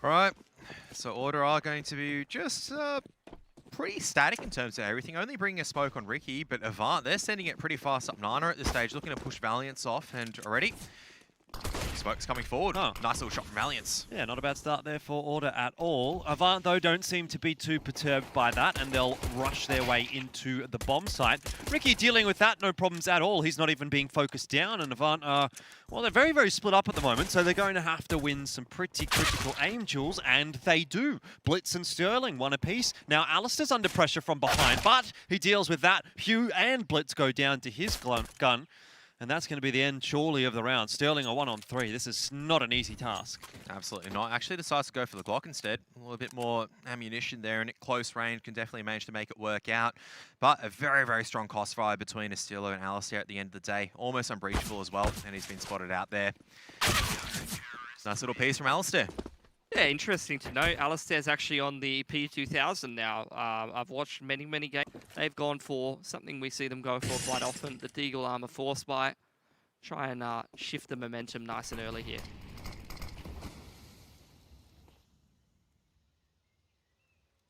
Right, so Order are going to be just pretty static in terms of everything, only bringing a smoke on Ricky, but Avant, they're sending it pretty fast up Nana at this stage, looking to push Valiance off, and already, smoke's coming forward. Oh. Nice little shot from Valiance. Yeah, not a bad start there for Order at all. Avant, though, don't seem to be too perturbed by that, and they'll rush their way into the bomb site. Ricky dealing with that, no problems at all. He's not even being focused down, and Avant are, well, they're very, very split up at the moment, so they're going to have to win some pretty critical aim duels, and they do. Blitz and Sterling, one apiece. Now, Alistair's under pressure from behind, but he deals with that. Hugh and Blitz go down to his gun. And that's going to be the end, surely, of the round. Sterling are 1-on-3. This is not an easy task. Absolutely not. Actually decides to go for the Glock instead. A little bit more ammunition there, and at close range can definitely manage to make it work out. But a very, very strong cost fire between Estilo and Alistair at the end of the day. Almost unbreachable as well, and he's been spotted out there. Nice little piece from Alistair. Yeah, interesting to know. Alistair's actually on the P2000 now. I've watched many, many games. They've gone for something we see them go for quite often, the Deagle Armor Force Buy. Try and shift the momentum nice and early here.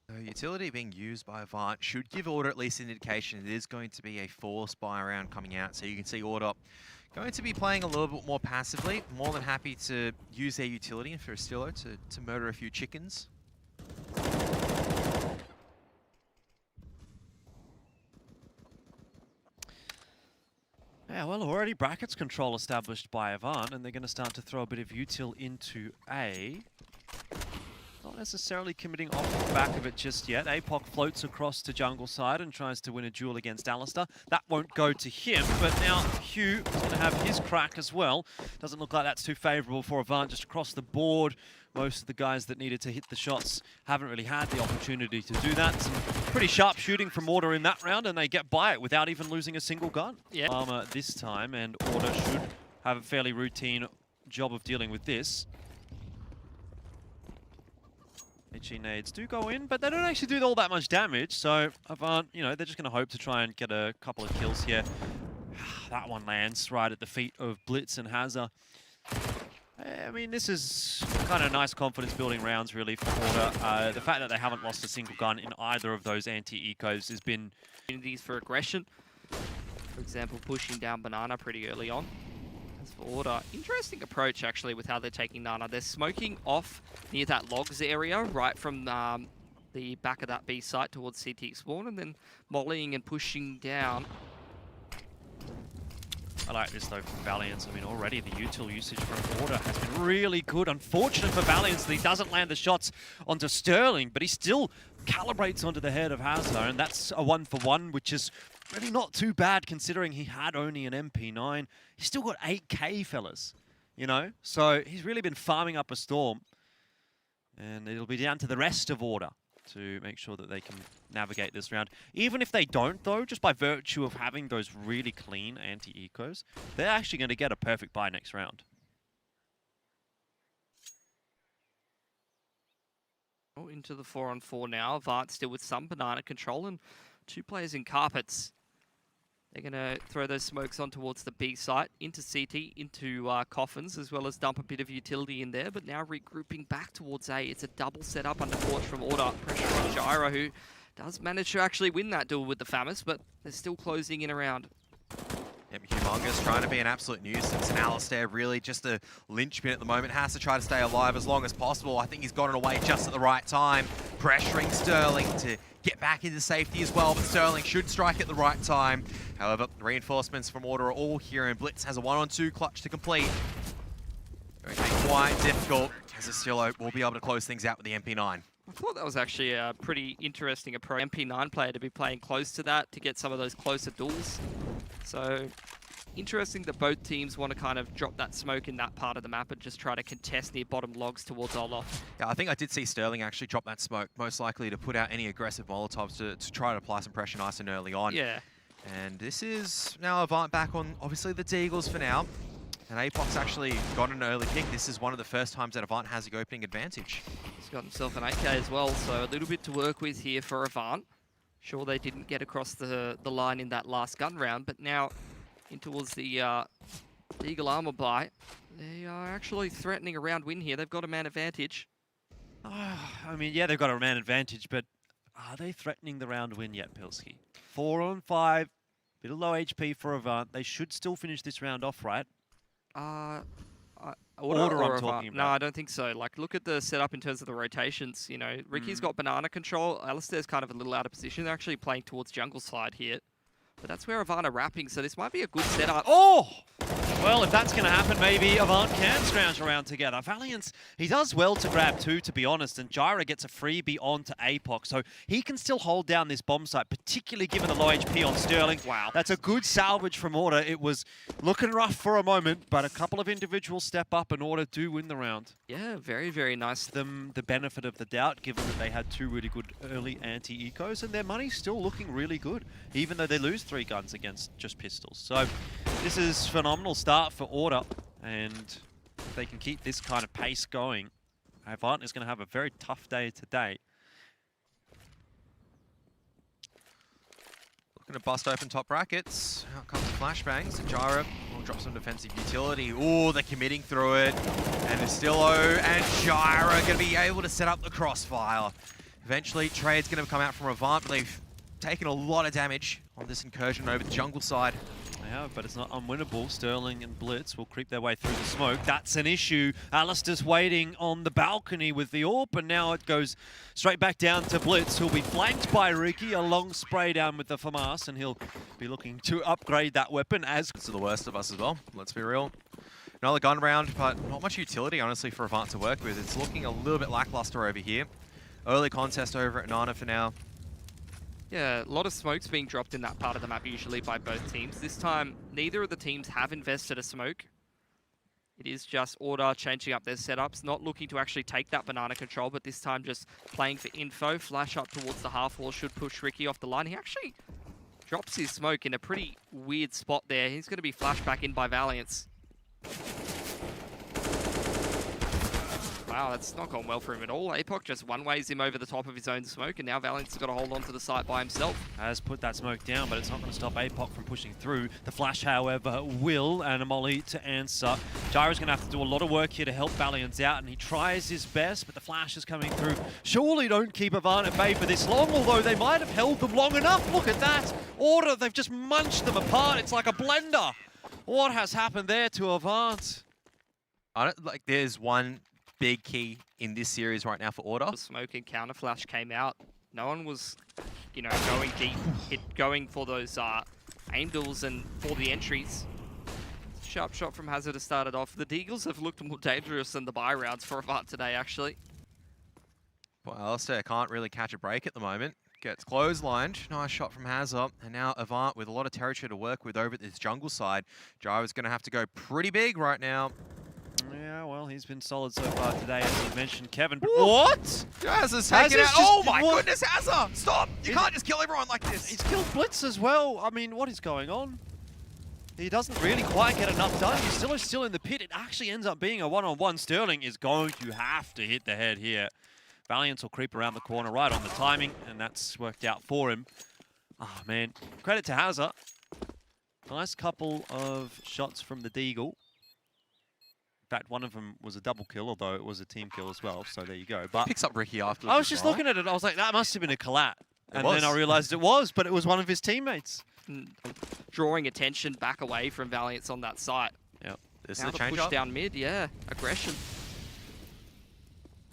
So utility being used by Avant should give Order at least an indication it is going to be a Force Buy round coming out. So you can see Order going to be playing a little bit more passively. More than happy to use their utility for Estilo to murder a few chickens. Yeah, well, already brackets control established by Avant, and they're going to start to throw a bit of util into A. Not necessarily committing off the back of it just yet. APOC floats across to jungle side and tries to win a duel against Alistair. That won't go to him, but now Hugh is going to have his crack as well. Doesn't look like that's too favourable for Avant just across the board. Most of the guys that needed to hit the shots haven't really had the opportunity to do that. Some pretty sharp shooting from Order in that round, and they get by it without even losing a single gun. Yeah. Armor this time, and Order should have a fairly routine job of dealing with this. HE nades do go in, but they don't actually do all that much damage, so Avant, you know, they're just going to hope to try and get a couple of kills here. That one lands right at the feet of Blitz and Hazza. I mean, this is kind of nice confidence-building rounds, really, for Order. The fact that they haven't lost a single gun in either of those anti-ecos has been... Opportunities for aggression. For example, pushing down Banana pretty early on. As for Order, interesting approach, actually, with how they're taking Nana. They're smoking off near that logs area, right from the back of that B site towards CT spawn, and then mollying and pushing down. I like this, though, from Valiance. I mean, already the util usage from Order has been really good. Unfortunate for Valiance that he doesn't land the shots onto Sterling, but he still calibrates onto the head of Hazza, and that's a 1-for-1, which is really not too bad considering he had only an MP9. He's still got 8k, fellas, you know? So he's really been farming up a storm, and it'll be down to the rest of Order to make sure that they can navigate this round. Even if they don't, though, just by virtue of having those really clean anti-ecos, they're actually going to get a perfect buy next round. Oh, into the 4-on-4 now. Avant still with some Banana control and 2 players in carpets. They're going to throw those smokes on towards the B site, into CT, into coffins, as well as dump a bit of utility in there. But now regrouping back towards A. It's a double setup under Torch from Order. Pressure on Gyro, who does manage to actually win that duel with the Famous, but they're still closing in around. Yep, Humongous trying to be an absolute nuisance, and Alistair really just a linchpin at the moment. Has to try to stay alive as long as possible. I think he's gotten away just at the right time, pressuring Sterling to get back into safety as well, but Sterling should strike at the right time. However, reinforcements from Order are all here, and Blitz has a 1-on-2 clutch to complete. Going to be quite difficult, as Estilo will be able to close things out with the MP9. I thought that was actually a pretty interesting approach. MP9 player to be playing close to that to get some of those closer duels. So interesting that both teams want to kind of drop that smoke in that part of the map and just try to contest near bottom logs towards Ola. Yeah, I think I did see Sterling actually drop that smoke, most likely to put out any aggressive Molotovs to try to apply some pressure nice and early on. Yeah. And this is now Avant back on, obviously, the Deagles for now. And APOC's actually got an early pick. This is one of the first times that Avant has the opening advantage. He's got himself an 8k as well, so a little bit to work with here for Avant. Sure, they didn't get across the line in that last gun round, but now in towards the Eagle Armor buy, they are actually threatening a round win here. They've got a man advantage. I mean, yeah, they've got a man advantage, but are they threatening the round win yet, Pilski? 4 on 5, bit of low HP for Avant. They should still finish this round off, right? Order I'm or talking Avant? No, about. I don't think so. Like, look at the setup in terms of the rotations. You know, Ricky's got banana control. Alistair's kind of a little out of position. They're actually playing towards jungle side here. But that's where Avant are wrapping, so this might be a good setup. Oh! Well, if that's going to happen, maybe Avant can scrounge around together. Valiance, he does well to grab 2, to be honest, and Jyra gets a freebie onto APOC, so he can still hold down this bomb site, particularly given the low HP on Sterling. Wow. That's a good salvage from Order. It was looking rough for a moment, but a couple of individuals step up and Order do win the round. Yeah, very, very nice. Them the benefit of the doubt, given that they had 2 really good early anti-ecos, and their money's still looking really good, even though they lose 3 guns against just pistols. So this is phenomenal start for Order, and if they can keep this kind of pace going, Avant is going to have a very tough day today. Looking to bust open top brackets. Out comes the flashbangs. Jyra will drop some defensive utility. Oh, they're committing through it. And Estillo and Jyra are going to be able to set up the crossfire. Eventually, Trade's going to come out from Avant, but they've taken a lot of damage on this incursion over the jungle side. They have, but it's not unwinnable. Sterling and Blitz will creep their way through the smoke. That's an issue. Alistair's waiting on the balcony with the AWP, and now it goes straight back down to Blitz, who'll be flanked by Ricky. A long spray down with the FAMAS, and he'll be looking to upgrade that weapon as... It's the worst of us as well, let's be real. Another gun round, but not much utility, honestly, for Avant to work with. It's looking a little bit lackluster over here. Early contest over at Nana for now. Yeah, a lot of smokes being dropped in that part of the map usually by both teams. This time, neither of the teams have invested a smoke. It is just Order changing up their setups, not looking to actually take that banana control, but this time just playing for info. Flash up towards the half wall should push Ricky off the line. He actually drops his smoke in a pretty weird spot there. He's going to be flashed back in by Valiance. Wow, that's not gone well for him at all. APOC just one-ways him over the top of his own smoke, and now Valiance has got to hold on to the site by himself. Has put that smoke down, but it's not going to stop APOC from pushing through. The flash, however, will, and a molly to answer. Jyra's going to have to do a lot of work here to help Valiance out, and he tries his best, but the flash is coming through. Surely don't keep Avant at bay for this long, although they might have held them long enough. Look at that. Order, they've just munched them apart. It's like a blender. What has happened there to Avant? I don't like. There's one big key in this series right now for Order. The smoke and counter flash came out. No one was, you know, going deep, going for those angles and for the entries. Sharp shot from Hazard to start it off. The Deagles have looked more dangerous than the buy rounds for Avant today, actually. Well, Alistair can't really catch a break at the moment. Gets clotheslined. Nice shot from Hazard. And now Avant with a lot of territory to work with over at this jungle side. Jyra's going to have to go pretty big right now. Yeah, well, he's been solid so far today, as you mentioned, Kevin. But Ooh. what? Hazard's taken out. Oh my goodness, Hazard! Stop! You can't just kill everyone like this. He's killed Blitz as well. I mean, what is going on? He doesn't really quite get enough done. He's still in the pit. It actually ends up being a one-on-one. Sterling is going to have to hit the head here. Valiance will creep around the corner right on the timing, and that's worked out for him. Oh, man. Credit to Hazard. Nice couple of shots from the Deagle. In fact, one of them was a double kill, although it was a team kill as well, so there you go. But picks up Ricky after. I was just looking at it, I was like, that must have been a collat. And was. then I realized it was, but it was one of his teammates. Drawing attention back away from Valiance on that site. Yep. This Now is a the change push up. down mid, yeah. Aggression.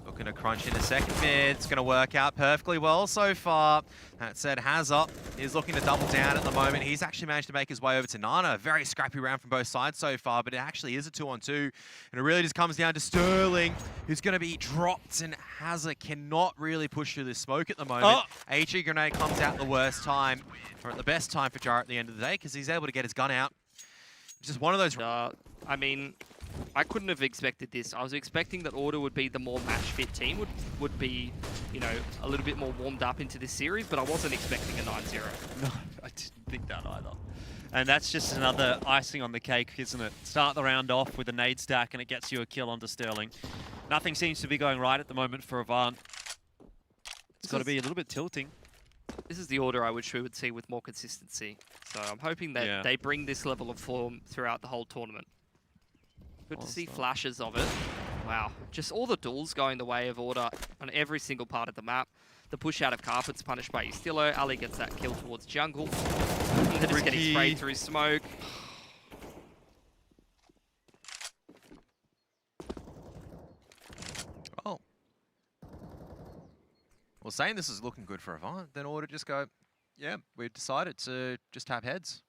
Looking to crunch in a second mid. It's going to work out perfectly well so far. That said, Hazard is looking to double down at the moment. He's actually managed to make his way over to Nana. Very scrappy round from both sides so far, but it actually is a 2-on-2. And it really just comes down to Sterling, who's going to be dropped, and Hazard cannot really push through this smoke at the moment. HE grenade comes out at the worst time, or at the best time for Jyra at the end of the day, because he's able to get his gun out. It's just one of those... I mean, I couldn't have expected this. I was expecting that Order would be the more match-fit team, would be, you know, a little bit more warmed up into this series, but I wasn't expecting a 9-0. No, I didn't think that either. And that's just another icing on the cake, isn't it? Start the round off with a nade stack and it gets you a kill onto Sterling. Nothing seems to be going right at the moment for Avant. It's got to be a little bit tilting. This is the Order I wish we would see with more consistency. So I'm hoping that they bring this level of form throughout the whole tournament. Good to see flashes of it. Wow, just all the duels going the way of Order on every single part of the map. The push out of Carpet's punished by Ustillo. Ali gets that kill towards jungle. They're just getting sprayed through smoke. Oh. Well, saying this is looking good for Avant, then Order just go, yeah, we've decided to just tap heads.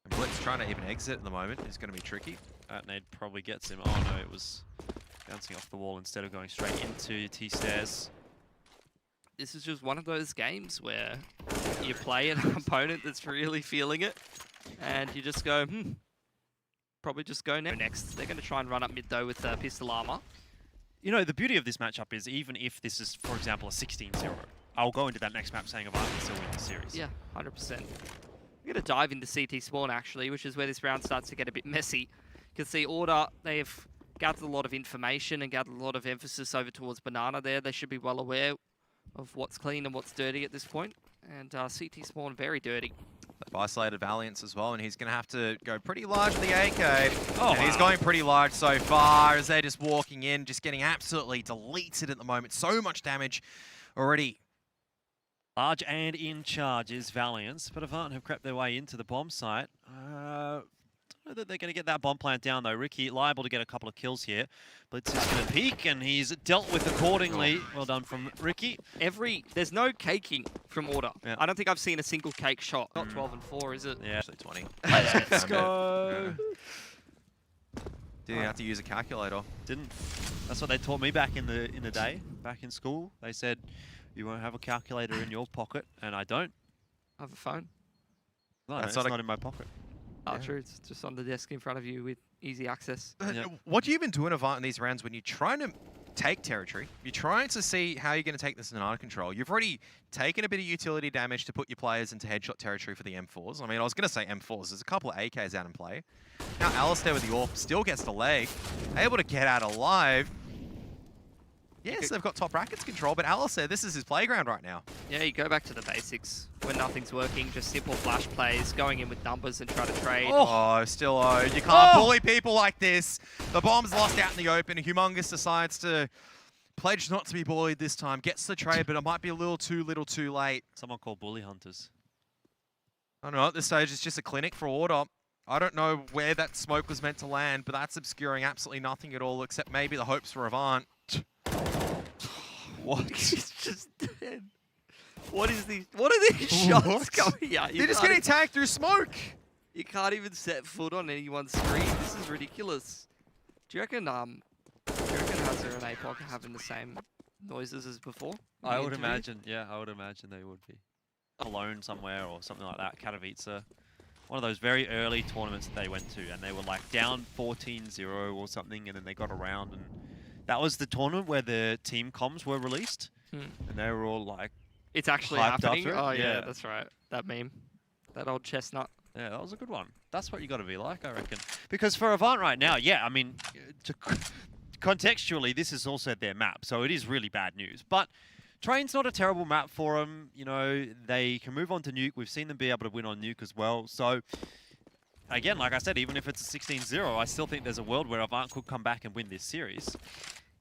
And Blitz trying to even exit at the moment is going to be tricky. That nade probably gets him. Oh no, it was bouncing off the wall instead of going straight into T-stairs. This is just one of those games where you play an opponent that's really feeling it, and you just go, probably just go next. They're going to try and run up mid though with pistol armor. You know, the beauty of this matchup is even if this is, for example, a 16-0, I'll go into that next map saying Avant can still win the series. Yeah, 100%. We're going to dive into CT spawn actually, which is where this round starts to get a bit messy. You can see Order, they've gathered a lot of information and gathered a lot of emphasis over towards Banana there. They should be well aware of what's clean and what's dirty at this point. And CT spawn very dirty. They've isolated Valiance as well, and he's going to have to go pretty large with the AK. Oh, and he's going pretty large so far as they're just walking in, just getting absolutely deleted at the moment. So much damage already. Large and in charge is Valiance, but Avant have crept their way into the bomb site. Don't know that they're going to get that bomb plant down though. Ricky liable to get a couple of kills here. Blitz is going to peek and he's dealt with accordingly. Well done from Ricky. There's no caking from Order. Yeah. I don't think I've seen a single cake shot. Not 12 and 4, is it? Yeah. Actually 20. Let's go. Didn't have to use a calculator. Didn't. That's what they taught me back in the day, back in school. They said, you won't have a calculator in your pocket, and I don't. I have a phone. No, That's it's not not in my pocket. Oh, Yeah. true. It's just on the desk in front of you with easy access. Yeah. What do you even do in Avant in these rounds when you're trying to take territory? You're trying to see how you're going to take this in under control. You've already taken a bit of utility damage to put your players into headshot territory for the M4s. I mean, I was going to say M4s. There's a couple of AKs out in play. Now Alistair with the AWP still gets the leg. Able to get out alive. Yes, they've got top brackets control, but Alistair, this is his playground right now. Yeah, you go back to the basics. When nothing's working, just simple flash plays, going in with numbers and try to trade. Oh, still oh. You can't bully people like this. The bomb's lost out in the open. Humongous decides to pledge not to be bullied this time. Gets the trade, but it might be a little too late. Someone called bully hunters. I don't know, at this stage it's just a clinic for Order. I don't know where that smoke was meant to land, but that's obscuring absolutely nothing at all, except maybe the hopes for Avant. What? He's just dead. What is these? What are these shots coming out? They're just getting tagged through smoke. You can't even set foot on anyone's screen. This is ridiculous. Do you reckon Hazard and APOC are having the same noises as before? I would imagine, yeah, I would imagine they would be. Alone somewhere or something like that. Katowice, one of those very early tournaments that they went to, and they were like down 14-0 or something, and then they got around, and that was the tournament where the team comms were released, and they were all like, it's actually hyped happening. after it. Oh yeah, Yeah. that's right. That meme, that old chestnut. yeah, that was a good one. That's what you got to be like, I reckon. Because for Avant right now, yeah, I mean, contextually, this is also their map, so it is really bad news. But Train's not a terrible map for them. You know, they can move on to Nuke. We've seen them be able to win on Nuke as well. So, again, like I said, even if it's a 16-0, I still think there's a world where Avant could come back and win this series.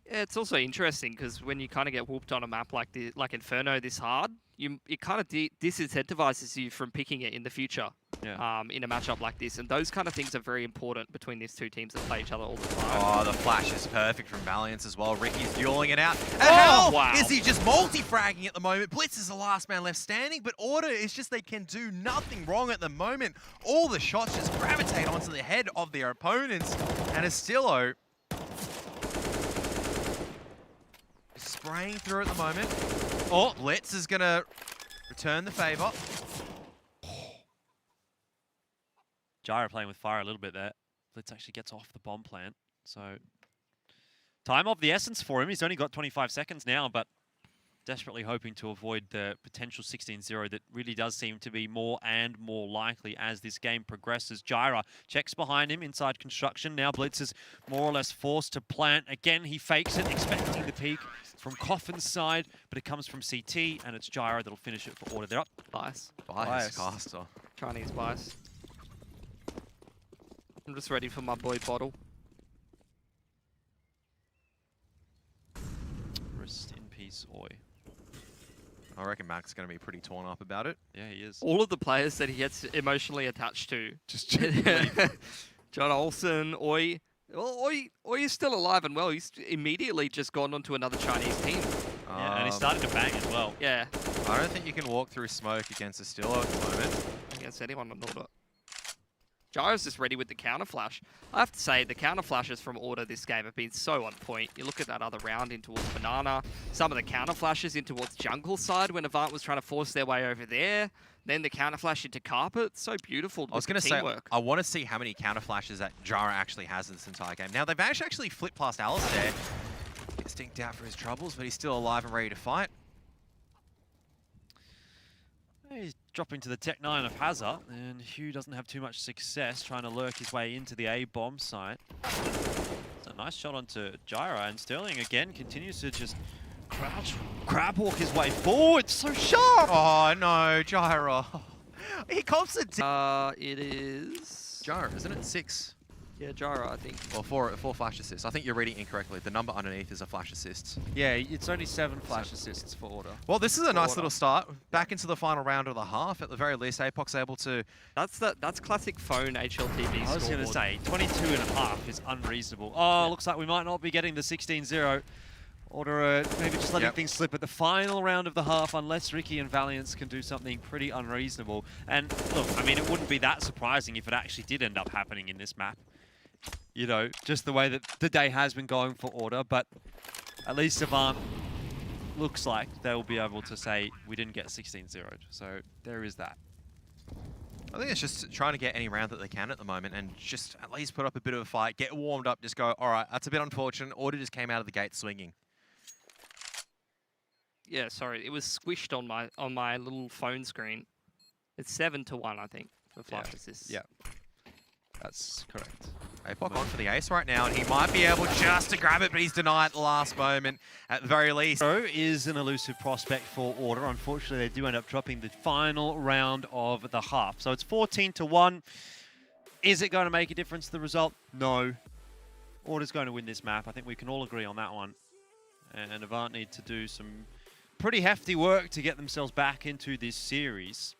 Yeah, it's also interesting because when you kind of get whooped on a map like Inferno this hard, it kind of disincentivizes you from picking it in the future. Yeah. In a matchup like this, and those kind of things are very important between these two teams that play each other all the time. Oh, the flash is perfect from Valiance as well. Ricky's dueling it out. And Oh, how wow. is he just multi-fragging at the moment? Blitz is the last man left standing, but Order is just they can do nothing wrong at the moment. All the shots just gravitate onto the head of their opponents, and Estillo is spraying through at the moment. Oh, Blitz is going to return the favor. Gyro playing with fire a little bit there. Blitz actually gets off the bomb plant. So, time of the essence for him. He's only got 25 seconds now, but desperately hoping to avoid the potential 16-0 that really does seem to be more and more likely as this game progresses. Gyra checks behind him inside construction. Now Blitz is more or less forced to plant. Again, he fakes it, expecting the peak from Coffin's side, but it comes from CT, and it's Gyra that'll finish it for Order. They're up. Bias. Bias caster. Chinese bias. I'm just ready for my boy Bottle. Rest in peace, Oi. I reckon Mac's going to be pretty torn up about it. Yeah, he is. All of the players that he gets emotionally attached to. Just John Olsen, Oi. Well, Oi is still alive and well. He's immediately just gone on to another Chinese team. yeah, and he's starting to bang as well. Yeah, I don't think you can walk through smoke against a Stillo at the moment. against anyone on Order. Gyro's just ready with the counter flash. I have to say, the counter flashes from Order this game have been so on point. You look at that other round in towards Banana, some of the counter flashes in towards Jungle side when Avant was trying to force their way over there. Then the counter flash into Carpet. So beautiful. I was going to say, I want to see how many counter flashes that Jara actually has in this entire game. Now, they've managed to actually flip past Alistair. Gets stinked out for his troubles, but he's still alive and ready to fight. He's dropping to the Tech 9 of Hazard, and Hugh doesn't have too much success trying to lurk his way into the A-bomb site. It's a nice shot onto Gyra, and Sterling again continues to just crouch, crab walk his way forward. So sharp! Oh, no, Gyra. He cops it. It is... Gyra, isn't it? 6. Yeah, Gyro, I think. Well, four flash assists. I think you're reading incorrectly. The number underneath is a flash assists. Yeah, it's only 7 flash assists for Order. Well, this is a nice Order. little start. Back into the final round of the half. At the very least, Apoc's able to... That's classic phone HLTV I was going to scoreboard. say, 22.5 is unreasonable. Oh, looks like we might not be getting the 16-0. Order maybe just letting things slip at the final round of the half unless Ricky and Valiance can do something pretty unreasonable. And look, I mean, it wouldn't be that surprising if it actually did end up happening in this map. You know, just the way that the day has been going for Order, but at least Avant looks like they'll be able to say we didn't get 16-0'd. So there is that. I think it's just trying to get any round that they can at the moment and just at least put up a bit of a fight, get warmed up, just go, all right, that's a bit unfortunate. Order just came out of the gate swinging. Yeah, sorry, it was squished on my little phone screen. It's 7-1, I think, for flash assists. Yeah. That's correct. Apoc on for the ace right now, and he might be able just to grab it, but he's denied at the last moment, at the very least. Pro is an elusive prospect for Order. Unfortunately, they do end up dropping the final round of the half. So it's 14-1. Is it going to make a difference to the result? No. Order's going to win this map. I think we can all agree on that one. And Avant need to do some pretty hefty work to get themselves back into this series.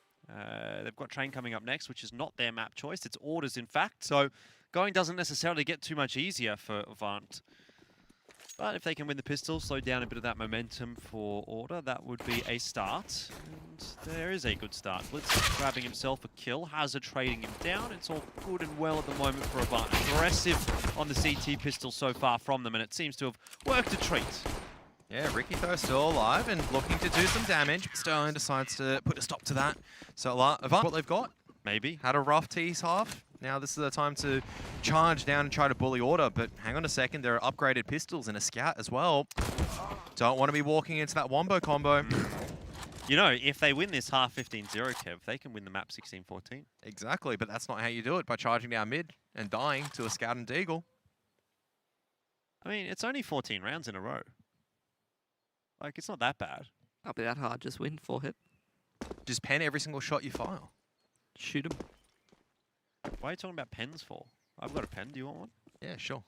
They've got Train coming up next, which is not their map choice. It's Order's, in fact. So going doesn't necessarily get too much easier for Avant. But if they can win the pistol, slow down a bit of that momentum for Order, that would be a start. And there is a good start. Blitz grabbing himself a kill. Hazard trading him down. It's all good and well at the moment for Avant. Aggressive on the CT pistol so far from them, and it seems to have worked a treat. Yeah, Ricky though still alive and looking to do some damage. Sterling decides to put a stop to that. So Avant, what they've got? Maybe. Had a rough tease half. Now this is the time to charge down and try to bully Order, but hang on a second, there are upgraded pistols and a scout as well. Don't want to be walking into that wombo combo. You know, if they win this half 15-0, Kev, they can win the map 16-14. Exactly, but that's not how you do it, by charging down mid and dying to a scout and deagle. I mean, it's only 14 rounds in a row. Like, it's not that bad. Can't be that hard, just win 4 hit. Just pen every single shot you fire. Shoot him. Why are you talking about pens for? I've got a pen. Do you want one? Yeah, sure.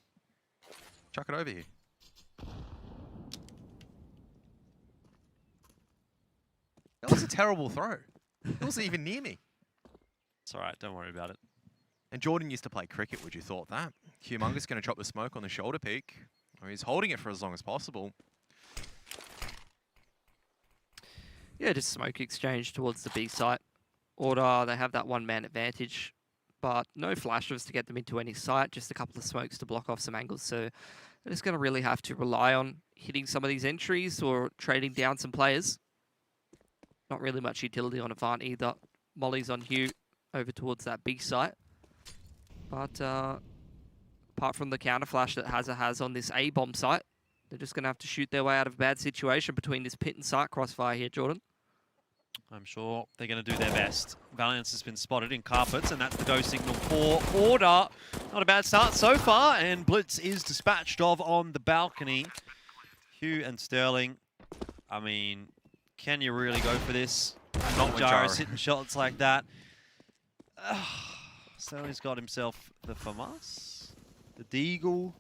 Chuck it over here. That was a terrible throw. It wasn't even near me. It's all right. Don't worry about it. And Jordan used to play cricket, would you thought that? Humongous going to drop the smoke on the shoulder peak. Or he's holding it for as long as possible. Yeah, just smoke exchange towards the B site. Order, they have that one-man advantage, but no flashes to get them into any site, just a couple of smokes to block off some angles. So they're just going to really have to rely on hitting some of these entries or trading down some players. Not really much utility on Avant either. Molly's on Hugh over towards that B site. But apart from the counter flash that Hazard has on this A-bomb site, they're just going to have to shoot their way out of a bad situation between this pit and site crossfire here, Jordan. I'm sure they're going to do their best. Valiance has been spotted in carpets, and that's the go signal for Order. Not a bad start so far, and Blitz is dispatched of on the balcony. Hugh and Sterling, I mean, can you really go for this? Not with Gyro's Gyro. hitting shots like that. So he's got himself the FAMAS, the Deagle,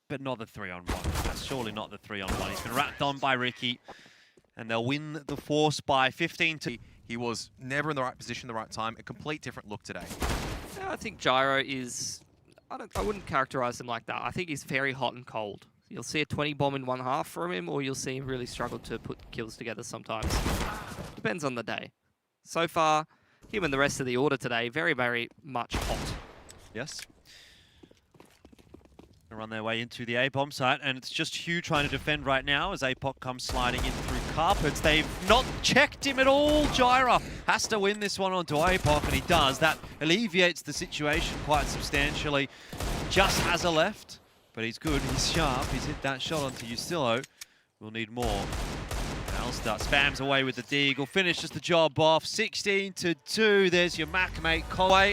but not the 3-on-1. That's surely not the 3-on-1. He's been wrapped on by Ricky, and they'll win the Force by 15 to... He was never in the right position, the right time. A complete different look today. Yeah, I think Gyro is... I wouldn't characterize him like that. I think he's very hot and cold. You'll see a 20 bomb in one half from him, or you'll see him really struggle to put kills together sometimes. Depends on the day. So far, him and the rest of the order today, very, very much hot. Yes. Gonna run their way into the A-bomb site, and it's just Hugh trying to defend right now as APOC comes sliding in through carpets. They've not checked him at all. Gyra has to win this one onto APOC, and he does. That alleviates the situation quite substantially. Just has a left, but he's good, he's sharp. He's hit that shot onto Ustillo. We'll need more. Alstar spams away with the Deagle, finishes the job off. 16-2, there's your Mac mate Conway.